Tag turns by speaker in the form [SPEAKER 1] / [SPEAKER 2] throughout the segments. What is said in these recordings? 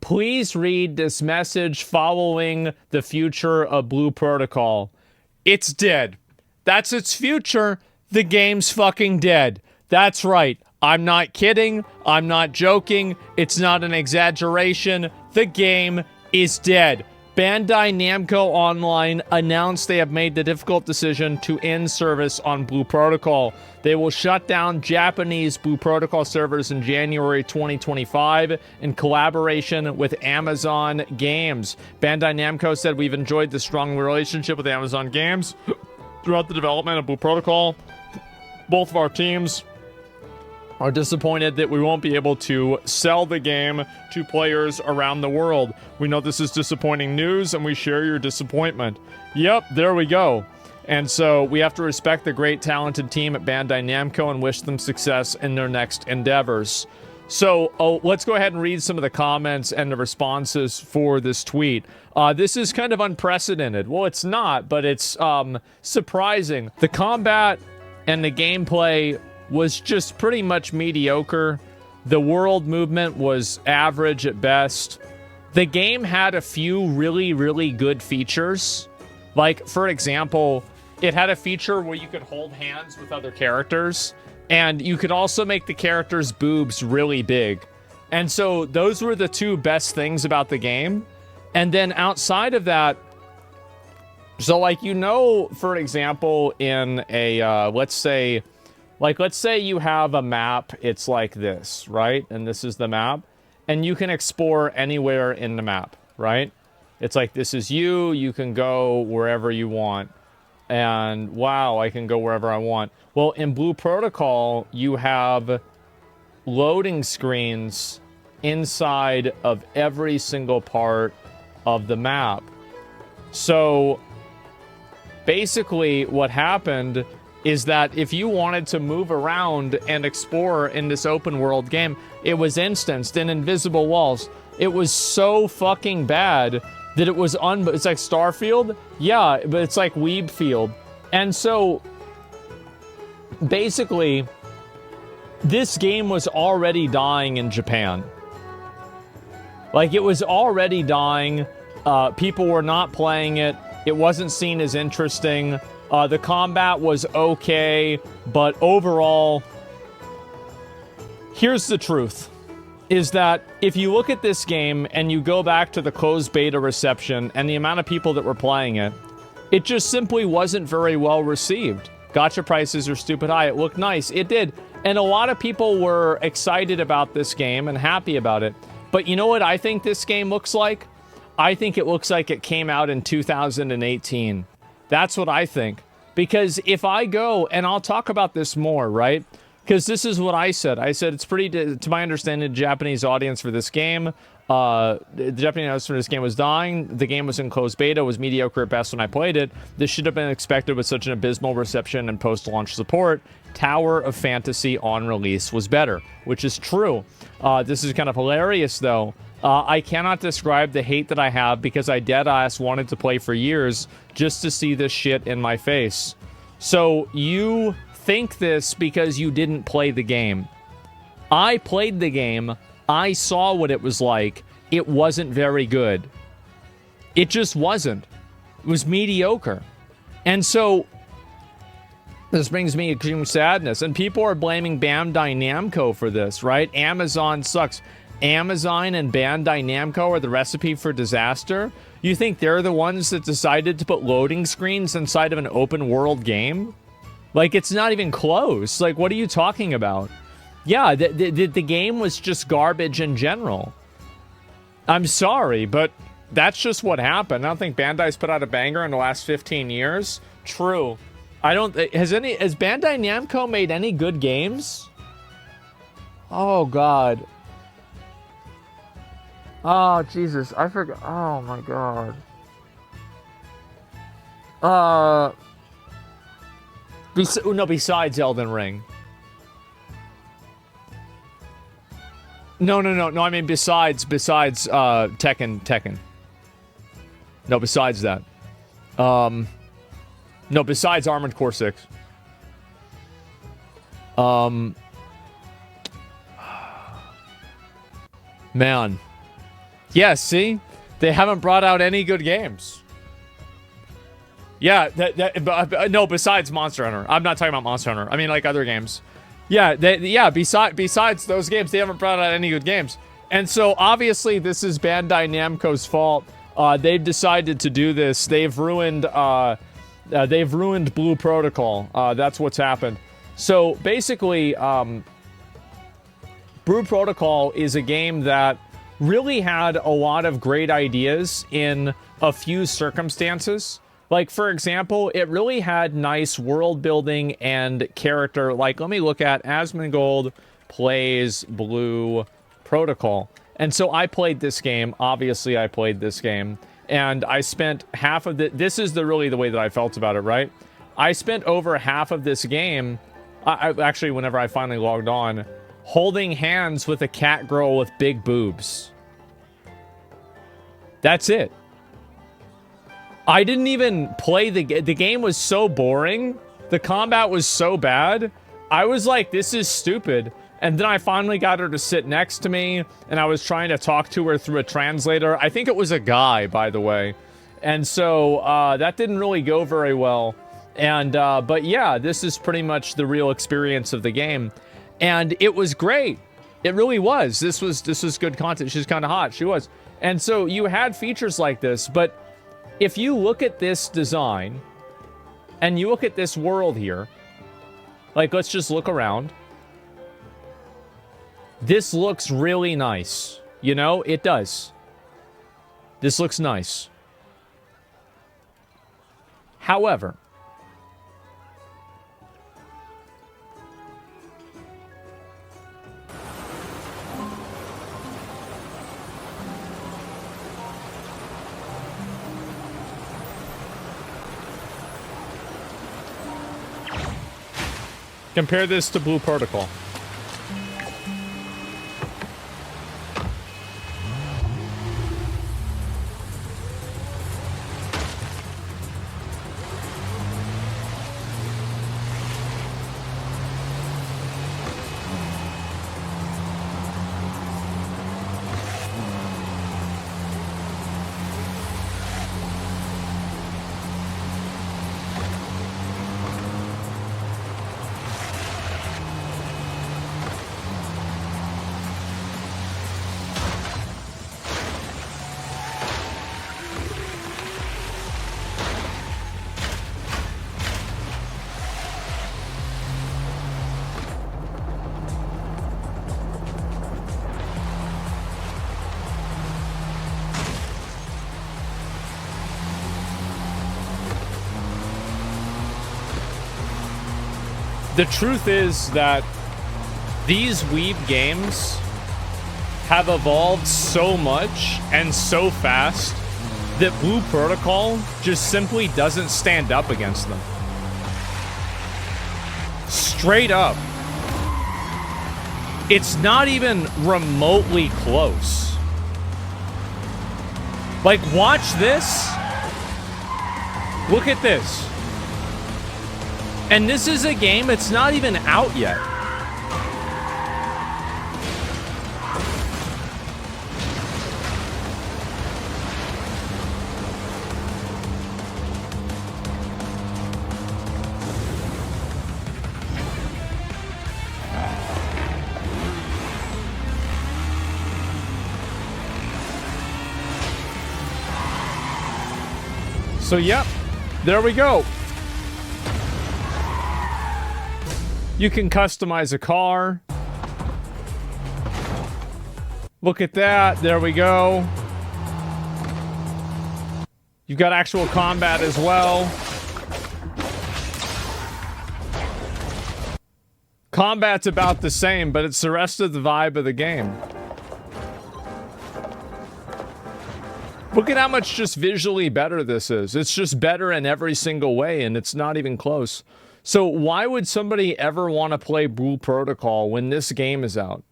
[SPEAKER 1] Please read this message following the future of Blue Protocol. It's dead. That's its future. The game's fucking dead. That's right. I'm not kidding. I'm not joking. It's not an exaggeration. The game is dead. Bandai Namco Online announced they have made the difficult decision to end service on Blue Protocol. They will shut down Japanese Blue Protocol servers in January 2025 in collaboration with Amazon Games. Bandai Namco said, "We've enjoyed the strong relationship with Amazon Games throughout the development of Blue Protocol. Both of our teams are disappointed that we won't be able to sell the game to players around the world. We know this is disappointing news, and we share your disappointment." Yep, there we go. And so we have to respect the great, talented team at Bandai Namco and wish them success in their next endeavors. So let's go ahead and read some of the comments and the responses for this tweet. This is kind of unprecedented. Well, it's not, but it's surprising. The combat and the gameplay was just pretty much mediocre. The world movement was average at best. The game had a few really, really good features. Like, for example, it had a feature where you could hold hands with other characters, and you could also make the characters' boobs really big. And so those were the two best things about the game. And then outside of that, so like, for example, in a, let's say you have a map, it's like this, right? And this is the map. And you can explore anywhere in the map, right? It's like, this is you can go wherever you want. And wow, I can go wherever I want. Well, in Blue Protocol, you have loading screens inside of every single part of the map. So basically what happened is that if you wanted to move around and explore in this open world game, it was instanced in invisible walls. It was so fucking bad that it was it's like Starfield. Yeah, but it's like Weeb Field. And so basically this game was already dying in Japan. Like, it was already dying. People were not playing it. It wasn't seen as interesting. The combat was okay, but overall, here's the truth, is that if you look at this game and you go back to the closed beta reception and the amount of people that were playing it, it just simply wasn't very well received. Gacha prices are stupid high. It looked nice. It did. And a lot of people were excited about this game and happy about it. But you know what I think this game looks like? I think it looks like it came out in 2018. That's what I think. Because if I go, and I'll talk about this more, right? Because this is what I said. I said it's pretty, to my understanding, the Japanese audience for this game, the Japanese audience for this game was dying. The game was in closed beta, was mediocre at best when I played it. This should have been expected with such an abysmal reception and post-launch support. Tower of Fantasy on release was better, which is true. This is kind of hilarious, though. I cannot describe the hate that I have because I deadass wanted to play for years just to see this shit in my face. So you think this because you didn't play the game. I played the game. I saw what it was like. It wasn't very good. It just wasn't. It was mediocre. And so this brings me extreme sadness. And people are blaming Bandai Namco for this, right? Amazon sucks. Amazon and Bandai Namco are the recipe for disaster? You think they're the ones that decided to put loading screens inside of an open world game? Like, it's not even close. Like, what are you talking about? Yeah, the game was just garbage in general. I'm sorry, but that's just what happened. I don't think Bandai's put out a banger in the last 15 years. True. Has Bandai Namco made any good games? Oh, God. Oh, Jesus, I forgot. Oh, my God. Besides Elden Ring. No, I mean, besides Tekken. No, besides that. No, besides Armored Core 6. Man. Yeah, see? They haven't brought out any good games. Yeah, no, besides Monster Hunter. I'm not talking about Monster Hunter. I mean, like, other games. Yeah, besides those games, they haven't brought out any good games. And so, obviously, this is Bandai Namco's fault. They've decided to do this. They've ruined Blue Protocol. That's what's happened. So, basically, Blue Protocol is a game that really had a lot of great ideas in a few circumstances. Like, for example, it really had nice world building and character. Like, let me look at Asmongold plays Blue Protocol. And so I played this game. Obviously, I played this game. And I spent half of this is really the way that I felt about it, right? I spent over half of this game, actually, whenever I finally logged on, holding hands with a cat girl with big boobs. That's it. I didn't even play the game was so boring. The combat was so bad. I was like, this is stupid. And then I finally got her to sit next to me, and I was trying to talk to her through a translator. I think it was a guy, by the way. And so that didn't really go very well. And but yeah, this is pretty much the real experience of the game. And it was great. It really was. This was good content. She's kind of hot. She was. And so you had features like this, but if you look at this design and you look at this world here, like, let's just look around. This looks really nice. You know, it does. This looks nice. However, compare this to Blue Protocol. The truth is that these Weeb games have evolved so much and so fast that Blue Protocol just simply doesn't stand up against them. Straight up. It's not even remotely close. Like, watch this. Look at this. And this is a game that's not even out yet. So, yep, there we go. You can customize a car. Look at that. There we go. You've got actual combat as well. Combat's about the same, but it's the rest of the vibe of the game. Look at how much just visually better this is. It's just better in every single way, and it's not even close. So why would somebody ever want to play Blue Protocol when this game is out?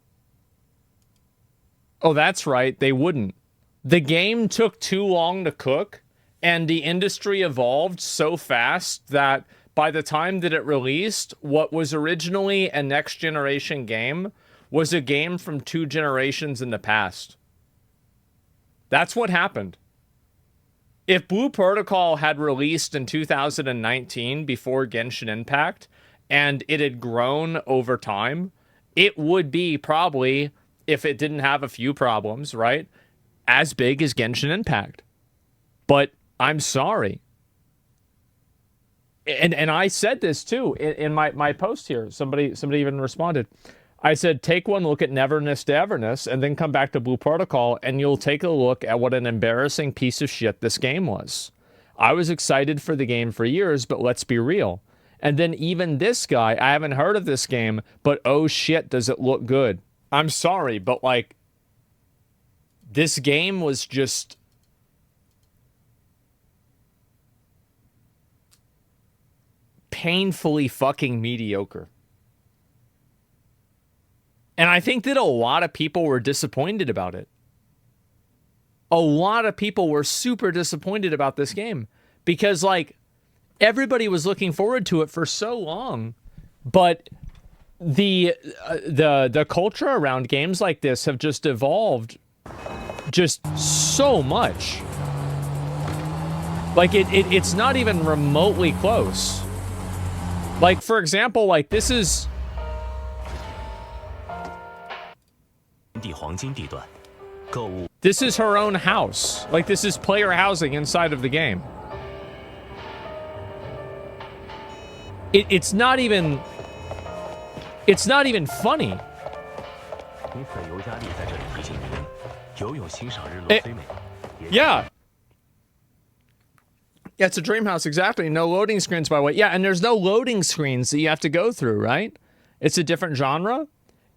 [SPEAKER 1] Oh, that's right, they wouldn't. The game took too long to cook, and the industry evolved so fast that by the time that it released, what was originally a next-generation game was a game from 2 generations in the past. That's what happened. If Blue Protocol had released in 2019 before Genshin Impact and it had grown over time, it would be probably, if it didn't have a few problems, right, as big as Genshin Impact. But I'm sorry. And I said this too in my post here. Somebody even responded. I said, take one look at Neverness to Everness and then come back to Blue Protocol and you'll take a look at what an embarrassing piece of shit this game was. I was excited for the game for years, but let's be real. And then even this guy, I haven't heard of this game, but oh shit, does it look good. I'm sorry, but like, this game was just... painfully fucking mediocre. And I think that a lot of people were disappointed about it. A lot of people were super disappointed about this game because, like, everybody was looking forward to it for so long, but the culture around games like this have just evolved just so much. Like, it's not even remotely close. Like, for example, like, this is... This is her own house. Like, this is player housing inside of the game. It's not even... It's not even funny. Yeah. Yeah, it's a dream house, exactly. No loading screens, by the way. Yeah, and there's no loading screens that you have to go through, right? It's a different genre.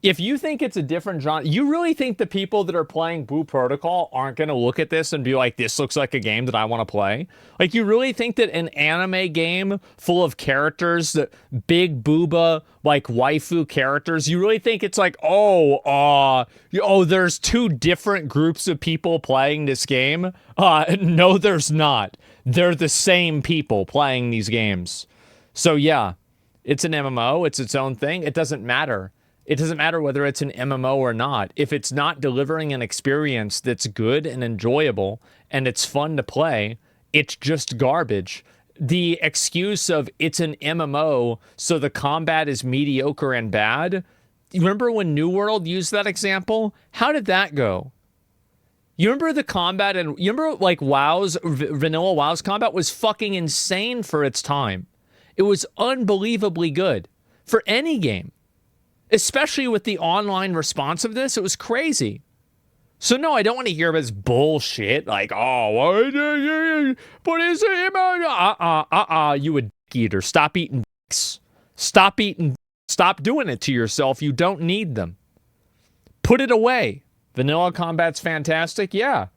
[SPEAKER 1] If you think it's a different genre, you really think the people that are playing Blue Protocol aren't going to look at this and be like, this looks like a game that I want to play? Like, you really think that an anime game full of characters, that big booba, like, waifu characters, you really think it's like, there's two different groups of people playing this game? No, there's not. They're the same people playing these games. So, yeah, it's an MMO. It's its own thing. It doesn't matter. It doesn't matter whether it's an MMO or not. If it's not delivering an experience that's good and enjoyable and it's fun to play, it's just garbage. The excuse of it's an MMO, so the combat is mediocre and bad. You remember when New World used that example? How did that go? You remember the combat, and you remember like WoW's, vanilla WoW's combat was fucking insane for its time. It was unbelievably good for any game. Especially with the online responsiveness, it was crazy. So no, I don't want to hear this bullshit like, but is it, you a dick eater. Stop eating dicks. Stop doing it to yourself. You don't need them. Put it away. Vanilla combat's fantastic, yeah.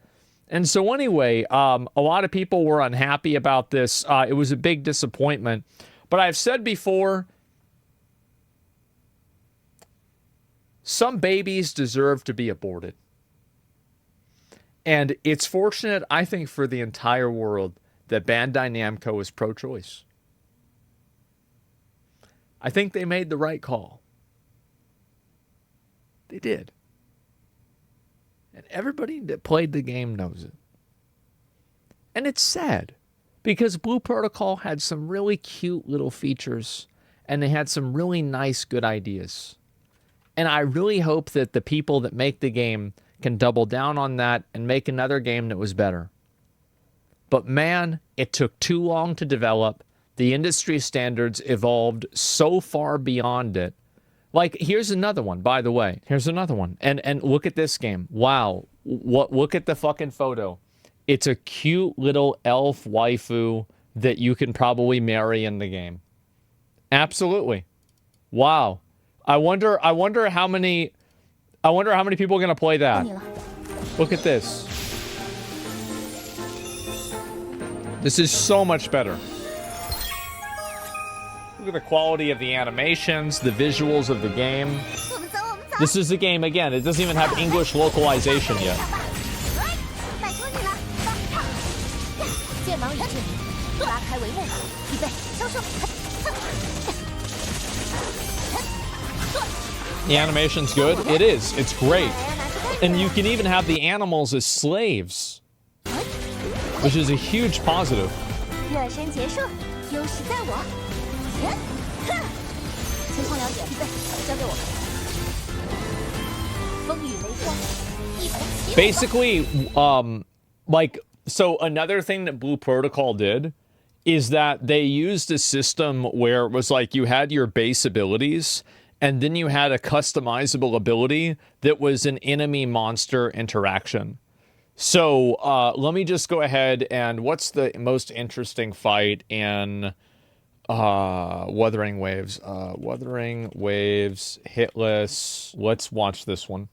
[SPEAKER 1] And so anyway, a lot of people were unhappy about this. It was a big disappointment. But I've said before, some babies deserve to be aborted. And it's fortunate, I think, for the entire world that Bandai Namco is pro-choice. I think they made the right call. They did. And everybody that played the game knows it. And it's sad, because Blue Protocol had some really cute little features, and they had some really nice, good ideas. And I really hope that the people that make the game can double down on that and make another game that was better. But man, it took too long to develop. The industry standards evolved so far beyond it. Like, here's another one, by the way. Here's another one. And look at this game. Wow. Look at the fucking photo. It's a cute little elf waifu that you can probably marry in the game. Absolutely. Wow. I wonder how many people are going to play that. Look at this. This is so much better. Look at the quality of the animations, the visuals of the game. This is the game, again, it doesn't even have English localization yet. The animation's good? It is. It's great. And you can even have the animals as slaves, which is a huge positive.
[SPEAKER 2] 热身结束，优势在我。情况了解，交给我。风雨雷光，一同起舞。
[SPEAKER 1] Basically, like, so another thing that Blue Protocol did is that they used a system where it was like you had your base abilities, and then you had a customizable ability that was an enemy monster interaction. So let me just go ahead and what's the most interesting fight in Wuthering Waves? Wuthering Waves, Hitless. Let's watch this one.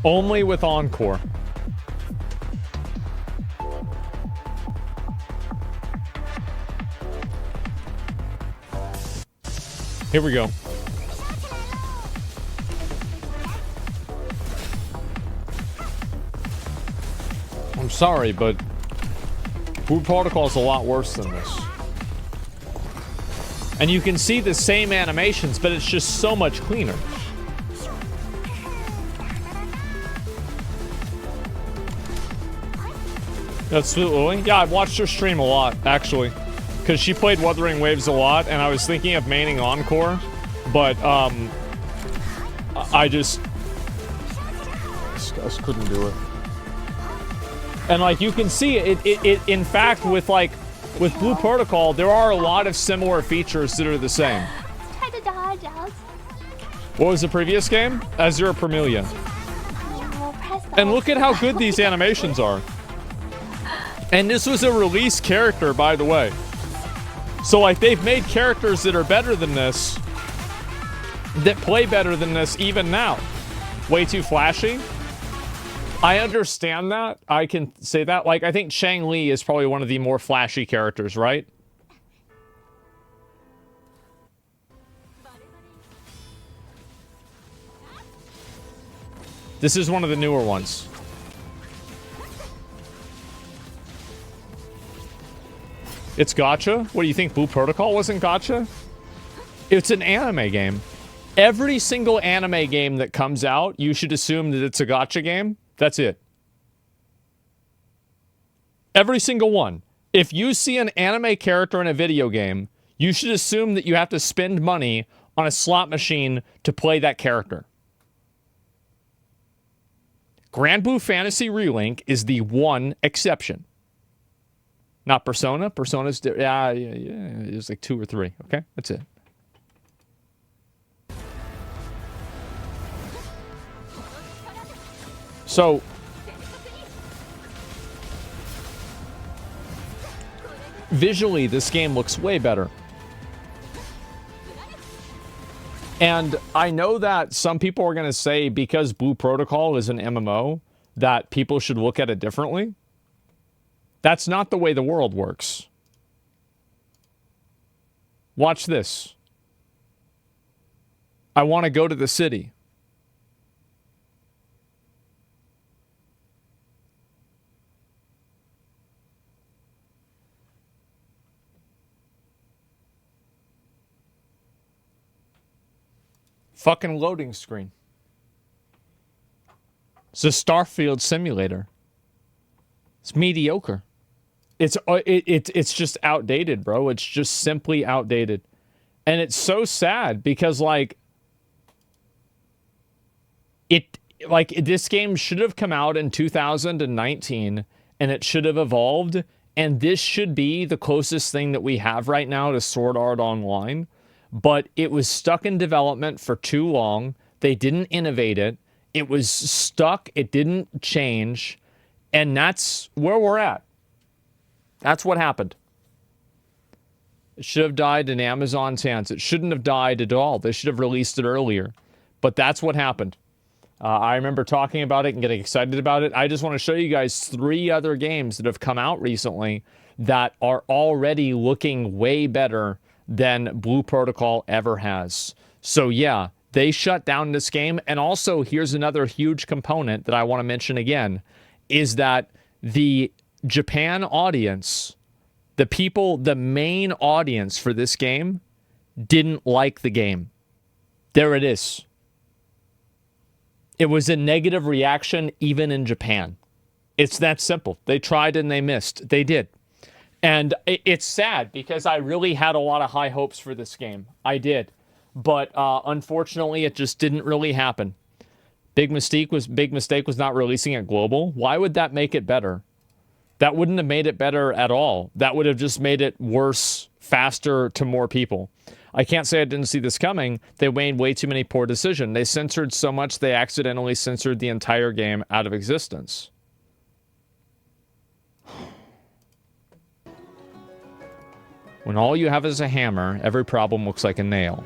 [SPEAKER 1] Only with Encore. Here we go. I'm sorry, but Blue Protocol is a lot worse than this. And you can see the same animations, but it's just so much cleaner. That's Sweet Lily? Yeah, I've watched her stream a lot, actually. Because she played Wuthering Waves a lot, and I was thinking of maining Encore, but, I just couldn't do it. And, like, you can see it in fact, with Blue Protocol, there are a lot of similar features that are the same. What was the previous game? Azure Permilia. And look at how good these animations are. And this was a release character, by the way. So, like, they've made characters that are better than this, that play better than this even now. Way too flashy. I understand that. I can say that. Like, I think Chang Li is probably one of the more flashy characters, right? This is one of the newer ones. It's gacha? What do you think, Blue Protocol wasn't gacha? It's an anime game. Every single anime game that comes out, you should assume that it's a gacha game. That's it. Every single one. If you see an anime character in a video game, you should assume that you have to spend money on a slot machine to play that character. Grand Blue Fantasy Relink is the one exception. Not Persona. Persona's... Yeah, it's like 2 or 3. Okay? That's it. So... visually, this game looks way better. And I know that some people are going to say because Blue Protocol is an MMO, that people should look at it differently. That's not the way the world works. Watch this. I want to go to the city. Fucking loading screen. It's a Starfield simulator. It's mediocre. It's just outdated, bro. It's just simply outdated. And it's so sad because this game should have come out in 2019 and it should have evolved, and this should be the closest thing that we have right now to Sword Art Online, but it was stuck in development for too long. They didn't innovate it. It was stuck. It didn't change. And that's where we're at. That's what happened. It should have died in Amazon's hands. It shouldn't have died at all. They should have released it earlier. But that's what happened. I remember talking about it and getting excited about it. I just want to show you guys 3 other games that have come out recently that are already looking way better than Blue Protocol ever has. So yeah, they shut down this game. And also, here's another huge component that I want to mention again, is that the Japan audience, the main audience for this game, didn't like the game. There it is. It was a negative reaction even in Japan. It's that simple. They tried and they missed. They did. And it's sad because I really had a lot of high hopes for this game. I did. But unfortunately, it just didn't really happen. Big mistake was not releasing it global. Why would that make it better? That wouldn't have made it better at all. That would have just made it worse, faster to more people. I can't say I didn't see this coming. They made way too many poor decisions. They censored so much they accidentally censored the entire game out of existence. When all you have is a hammer, every problem looks like a nail.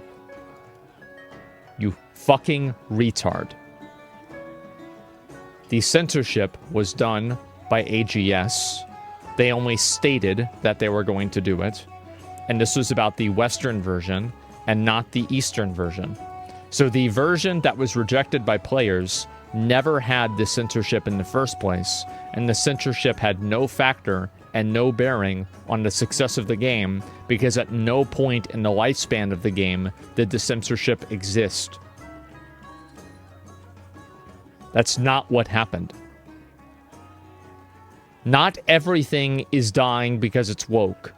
[SPEAKER 1] You fucking retard. The censorship was done by AGS. They only stated that they were going to do it. And this was about the Western version and not the Eastern version. So the version that was rejected by players never had the censorship in the first place. And the censorship had no factor and no bearing on the success of the game, because at no point in the lifespan of the game did the censorship exist. That's not what happened. Not everything is dying because it's woke.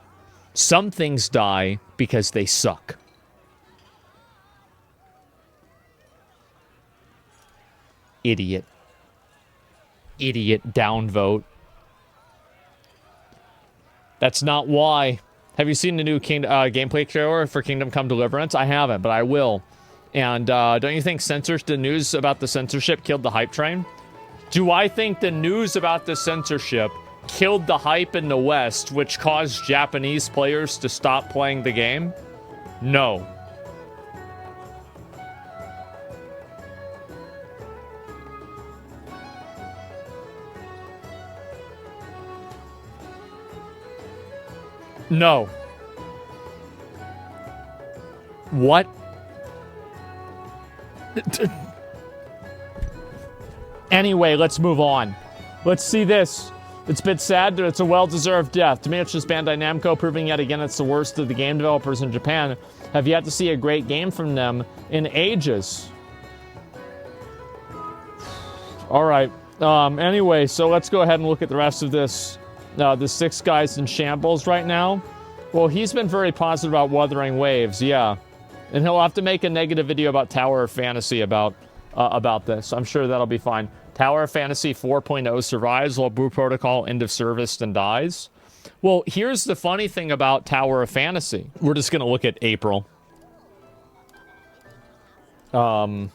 [SPEAKER 1] Some things die because they suck. Idiot. Idiot downvote. That's not why. Have you seen the new gameplay trailer for Kingdom Come Deliverance? I haven't, but I will. And don't you think the news about the censorship killed the hype train? Do I think the news about the censorship killed the hype in the West, which caused Japanese players to stop playing the game? No. No. What? Anyway, let's move on. Let's see this. It's a bit sad, but it's a well-deserved death. To me, it's just Bandai Namco proving yet again it's the worst of the game developers in Japan. Have yet to see a great game from them in ages. All right. Anyway, so let's go ahead and look at the rest of this. The 6 guys in shambles right now. Well, he's been very positive about Wuthering Waves, yeah. And he'll have to make a negative video about Tower of Fantasy about this. I'm sure that'll be fine. Tower of Fantasy 4.0 survives while Blue Protocol end of service and dies. Well, here's the funny thing about Tower of Fantasy. We're just going to look at April. Tower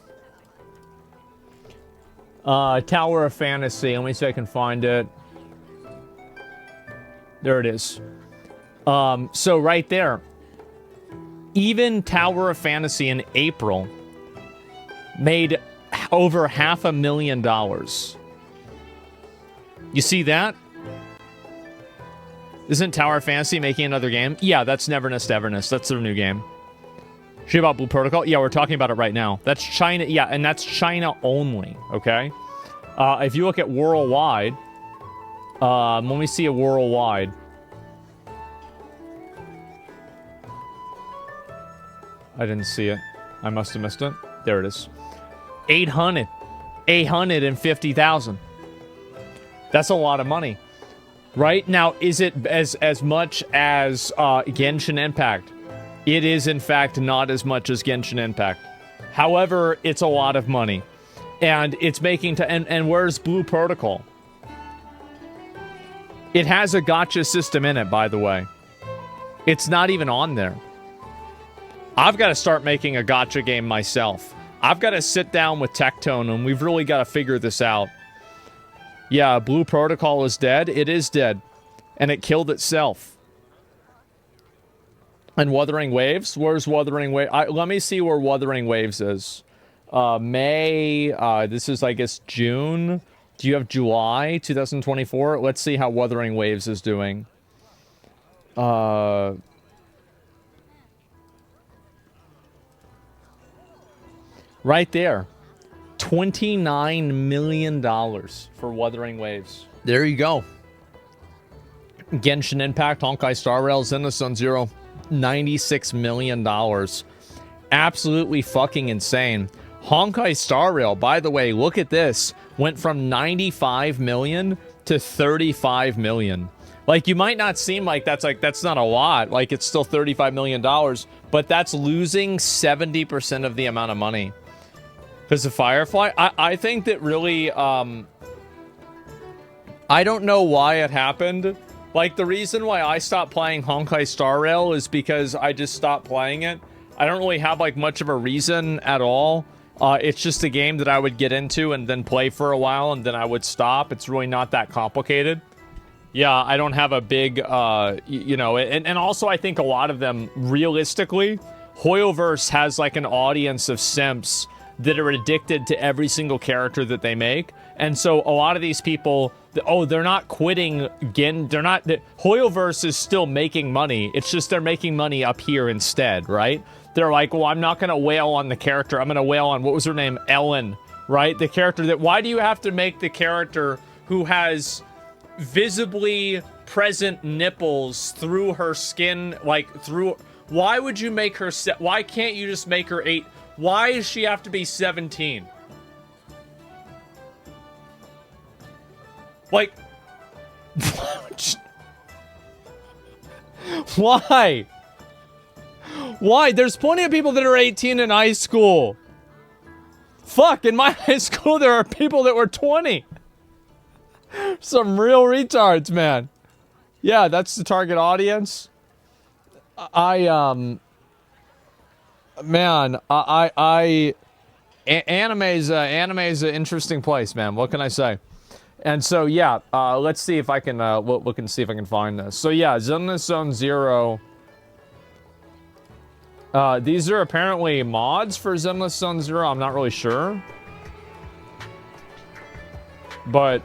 [SPEAKER 1] of Fantasy. Let me see if I can find it. There it is. So right there. Even Tower of Fantasy in April made over $500,000. You see that? Isn't Tower of Fantasy making another game? Yeah, that's Nevernest Evernest. That's their new game. Shit about Blue Protocol? Yeah, we're talking about it right now. That's China. Yeah, and that's China only, okay? If you look at worldwide, let me see a worldwide. I didn't see it. I must have missed it. There it is. 850,000. That's a lot of money. Right? Now, is it as much as Genshin Impact? It is, in fact, not as much as Genshin Impact. However, it's a lot of money. And it's making... And where's Blue Protocol? It has a gacha system in it, by the way. It's not even on there. I've got to start making a gacha game myself. I've got to sit down with Tectone, and we've really got to figure this out. Yeah, Blue Protocol is dead. It is dead. And it killed itself. And Wuthering Waves? Where's Wuthering Waves? Let me see where Wuthering Waves is. May. This is, I guess, June. Do you have July 2024? Let's see how Wuthering Waves is doing. Right there. $29 million for Wuthering Waves. There you go. Genshin Impact, Honkai Star Rail, Zenless Zone Zero. $96 million. Absolutely fucking insane. Honkai Star Rail, by the way, look at this. Went from 95 million to 35 million. Like, you might not seem like that's not a lot. Like, it's still $35 million, but that's losing 70% of the amount of money. Because of Firefly, I think that really, I don't know why it happened. Like, the reason why I stopped playing Honkai Star Rail is because I just stopped playing it. I don't really have, like, much of a reason at all. It's just a game that I would get into and then play for a while, and then I would stop. It's really not that complicated. Yeah, I don't have a big, you know, and also I think a lot of them, realistically, Hoyoverse has, like, an audience of simps that are addicted to every single character that they make. And so a lot of these people, they're not quitting again. Hoyoverse is still making money. It's just they're making money up here instead, right? They're like, well, I'm not going to wail on the character. I'm going to wail on, what was her name? Ellen, right? The character that, why do you have to make the character who has visibly present nipples through her skin, like through, why would you make her, why can't you just make her 8? Why does she have to be 17? Like, why? Why? There's plenty of people that are 18 in high school. Fuck, in my high school, there are people that were 20. Some real retards, man. Yeah, that's the target audience. Man, anime's an interesting place, man. What can I say? And so, yeah, let's see if I can, we can see if I can find this. So, yeah, Zenless Zone Zero. These are apparently mods for Zenless Zone Zero. I'm not really sure. But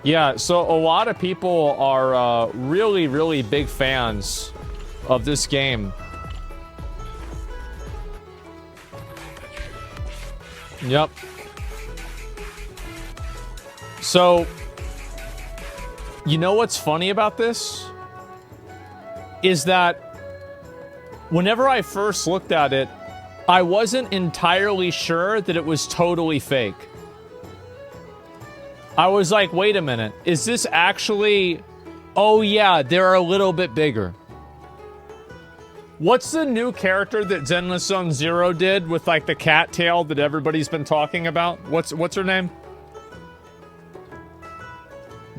[SPEAKER 1] yeah, so a lot of people are really, really big fans of this game. Yep. So, you know what's funny about this? Is that whenever I first looked at it, I wasn't entirely sure that it was totally fake. I was like, wait a minute, is this actually... Oh yeah, they're a little bit bigger. What's the new character that Zenless Zone Zero did with, like, the cat tail that everybody's been talking about? What's her name?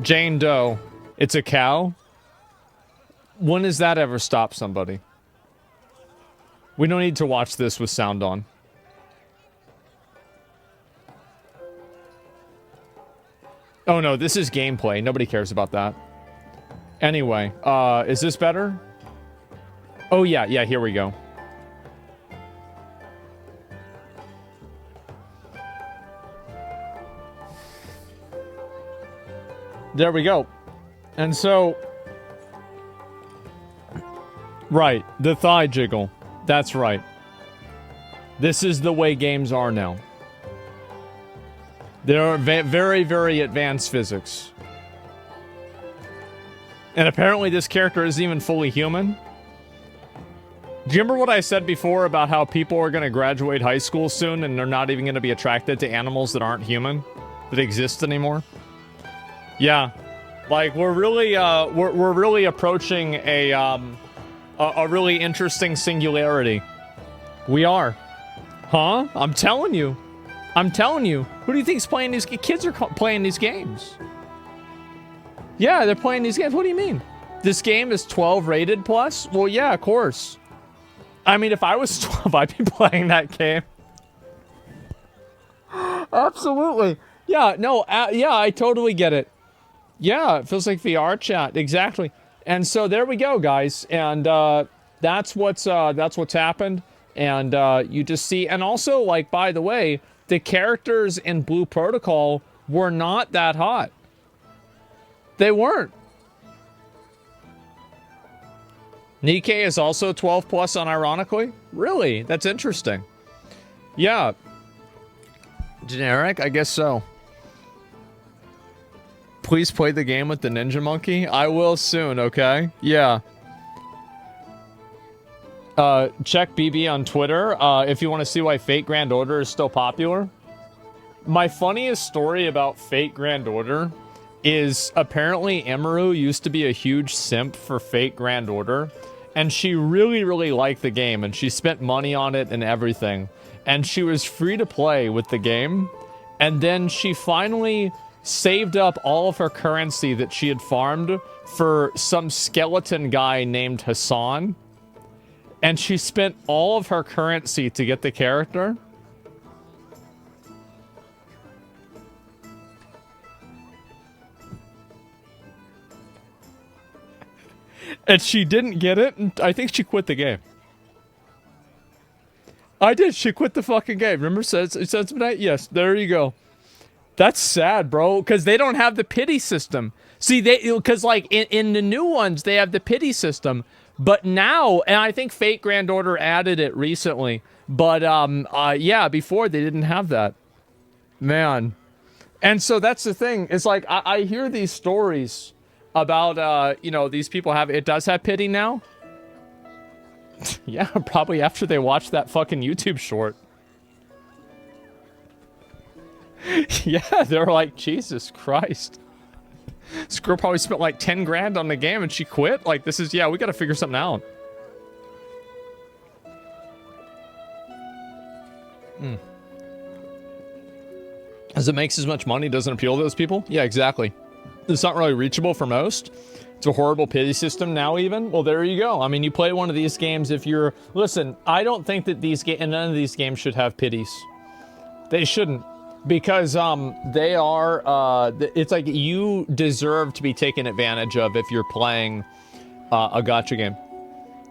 [SPEAKER 1] Jane Doe. It's a cow? When does that ever stop somebody? We don't need to watch this with sound on. Oh no, this is gameplay. Nobody cares about that. Anyway, is this better? Oh yeah, here we go. There we go. And so... Right, the thigh jiggle. That's right. This is the way games are now. There are very, very advanced physics. And apparently this character isn't even fully human. Do you remember what I said before about how people are going to graduate high school soon and they're not even going to be attracted to animals that aren't human, that exist anymore? Yeah, like we're really approaching a really interesting singularity. We are, huh? I'm telling you. Who do you think's playing these? Kids are playing these games. Yeah, they're playing these games. What do you mean? This game is 12 rated plus? Well, yeah, of course. I mean, if I was 12, I'd be playing that game. Absolutely. Yeah, no, yeah, I totally get it. Yeah, it feels like VR chat. Exactly. And so there we go, guys. And that's what's happened. And you just see, and also, like, by the way, the characters in Blue Protocol were not that hot. They weren't. Nikkei is also 12 plus unironically? Really? That's interesting. Yeah. Generic? I guess so. Please play the game with the ninja monkey. I will soon, okay? Yeah. Check BB on Twitter if you want to see why Fate Grand Order is still popular. My funniest story about Fate Grand Order is apparently Emeru used to be a huge simp for Fate Grand Order, and she really, really liked the game, and she spent money on it and everything, and she was free to play with the game, and then she finally saved up all of her currency that she had farmed for some skeleton guy named Hassan, and she spent all of her currency to get the character. And she didn't get it, and I think she quit the game. I did. She quit the fucking game. Remember, says midnight? Yes, there you go. That's sad, bro, because they don't have the pity system. See, because like in the new ones, they have the pity system. But now, and I think Fate Grand Order added it recently. But yeah, before they didn't have that. Man. And so that's the thing. It's like I hear these stories about you know, these people have, it does have pity now. Yeah, probably after they watched that fucking YouTube short. Yeah, they're like, Jesus Christ. This girl probably spent like 10 grand on the game and she quit. Like, this is, yeah, we gotta figure something out. As it makes as much money, doesn't appeal to those people? Yeah, exactly. It's not really reachable for most. It's a horrible pity system now even. Well, there you go. I mean, you play one of these games if you're... Listen, I don't think that none of these games should have pities. They shouldn't. Because they are... it's like you deserve to be taken advantage of if you're playing a gacha game.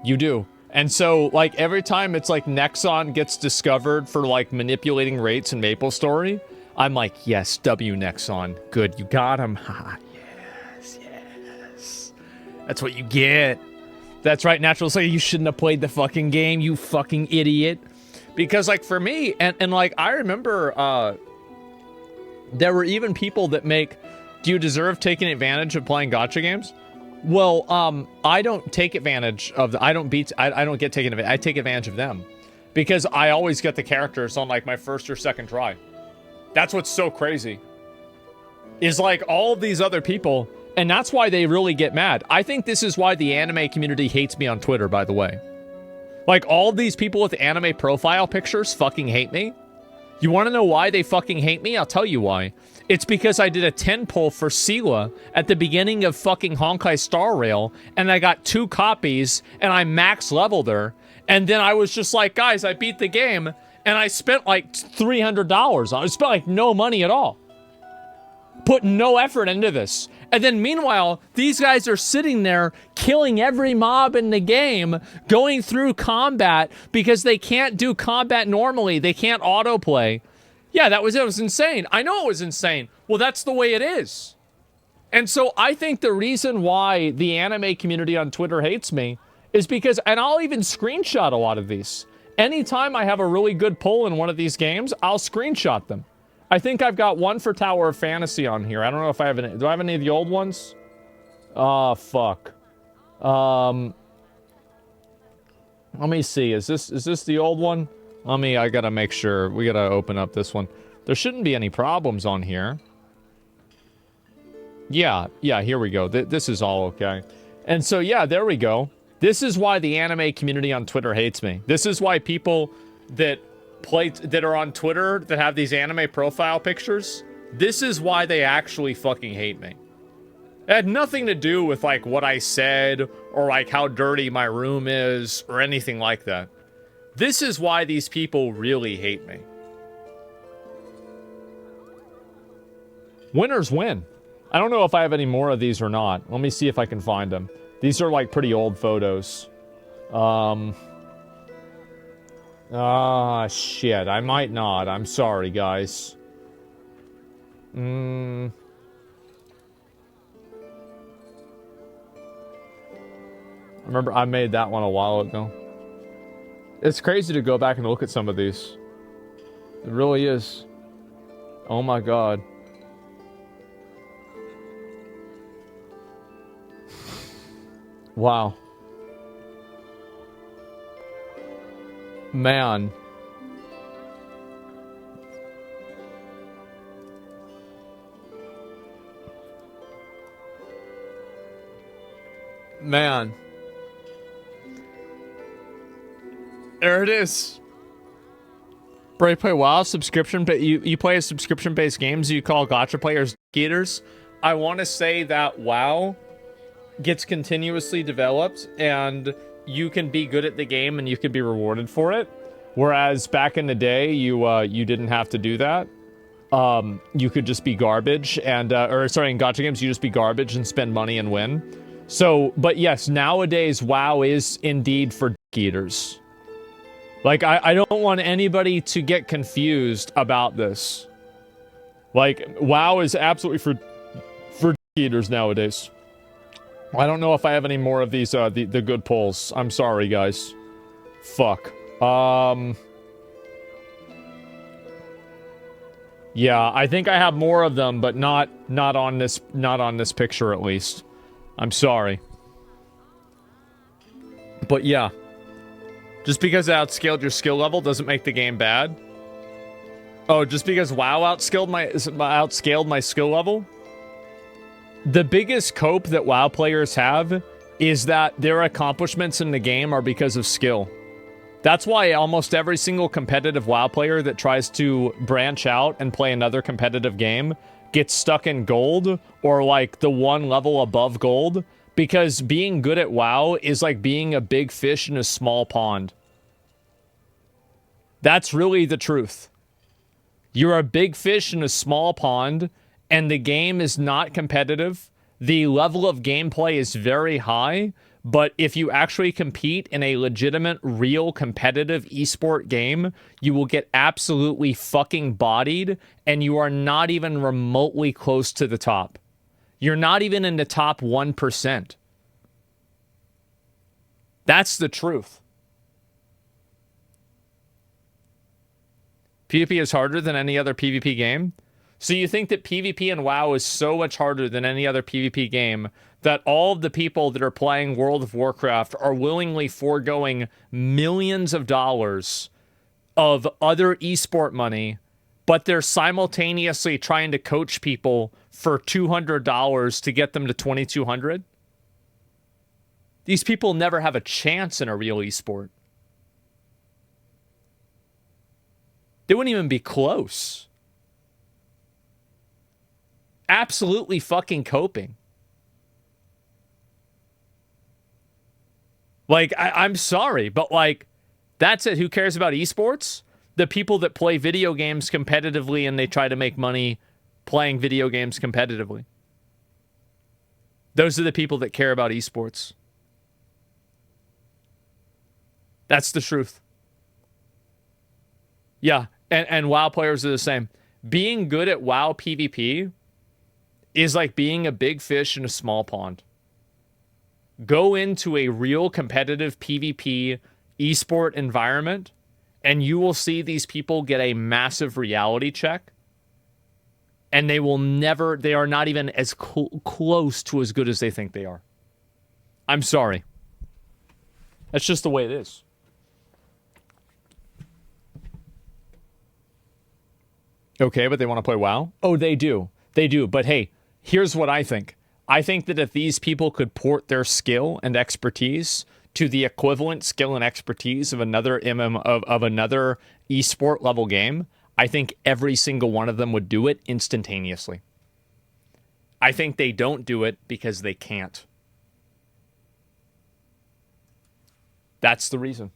[SPEAKER 1] You do. And so, like, every time it's like Nexon gets discovered for, like, manipulating rates in MapleStory, I'm like, yes, W Nexon. Good, you got him. Ha, yes, yes. That's what you get. That's right, Natural say you shouldn't have played the fucking game, you fucking idiot. Because, like, for me, and like, I remember, there were even people that make, do you deserve taking advantage of playing gacha games? Well, I don't take advantage of the, I don't get taken advantage, I take advantage of them. Because I always get the characters on, like, my first or second try. That's what's so crazy. Is, like, all of these other people, and that's why they really get mad. I think this is why the anime community hates me on Twitter, by the way. Like, all these people with anime profile pictures fucking hate me. You want to know why they fucking hate me? I'll tell you why. It's because I did a 10 pull for Sela at the beginning of fucking Honkai Star Rail, and I got 2 copies, and I max leveled her, and then I was just like, guys, I beat the game, and I spent like $300 on it. I spent like no money at all. Put no effort into this. And then meanwhile, these guys are sitting there killing every mob in the game, going through combat because they can't do combat normally. They can't autoplay. Yeah, that was it. It was insane. I know it was insane. Well, that's the way it is. And so I think the reason why the anime community on Twitter hates me is because, and I'll even screenshot a lot of these. Anytime I have a really good pull in one of these games, I'll screenshot them. I think I've got one for Tower of Fantasy on here. I don't know if I have any. Do I have any of the old ones? Oh, fuck. Let me see. Is this the old one? I gotta make sure. We gotta open up this one. There shouldn't be any problems on here. Yeah, here we go. This is all okay. And so, yeah, there we go. This is why the anime community on Twitter hates me. This is why people that are on Twitter that have these anime profile pictures, this is why they actually fucking hate me. It had nothing to do with, like, what I said or, like, how dirty my room is or anything like that. This is why these people really hate me. Winners win. I don't know if I have any more of these or not. Let me see if I can find them. These are, like, pretty old photos. Shit. I might not. I'm sorry, guys. I remember I made that one a while ago. It's crazy to go back and look at some of these. It really is. Oh my god. Wow. Man. Man. There it is. Bro, you play WoW subscription, but you play subscription-based games you call gacha players eaters. I want to say that WoW gets continuously developed, and you can be good at the game and you can be rewarded for it. Whereas back in the day, you didn't have to do that. You could just be garbage and or sorry, in gacha games you just be garbage and spend money and win. So, but yes, nowadays WoW is indeed for eaters. Like, I don't want anybody to get confused about this. Like, WoW is absolutely for eaters nowadays. I don't know if I have any more of these, the good polls. I'm sorry, guys. Fuck. Yeah, I think I have more of them, but not on this picture at least. I'm sorry. But yeah. Just because it outscaled your skill level doesn't make the game bad. Oh, just because WoW outscaled my skill level? The biggest cope that WoW players have is that their accomplishments in the game are because of skill. That's why almost every single competitive WoW player that tries to branch out and play another competitive game gets stuck in gold or like the one level above gold, because being good at WoW is like being a big fish in a small pond. That's really the truth. You're a big fish in a small pond, and the game is not competitive. The level of gameplay is very high, but if you actually compete in a legitimate, real, competitive esport game, you will get absolutely fucking bodied, and you are not even remotely close to the top. You're not even in the top 1%. That's the truth. PvP is harder than any other PvP game? So you think that PvP in WoW is so much harder than any other PvP game that all of the people that are playing World of Warcraft are willingly foregoing millions of dollars of other esport money, but they're simultaneously trying to coach people for $200 to get them to 2,200? These people never have a chance in a real esport. They wouldn't even be close. Absolutely fucking coping. Like, I'm sorry, but like, that's it. Who cares about esports? The people that play video games competitively and they try to make money playing video games competitively. Those are the people that care about esports. That's the truth. Yeah, and WoW players are the same. Being good at WoW PvP is like being a big fish in a small pond. Go into a real competitive PvP esport environment, and you will see these people get a massive reality check, and they are not even as close to as good as they think they are. I'm sorry. That's just the way it is. Okay, but they want to play WoW? Oh, they do. They do. But hey, here's what I think. I think that if these people could port their skill and expertise to the equivalent skill and expertise of another of another esport level game, I think every single one of them would do it instantaneously. I think they don't do it because they can't. That's the reason.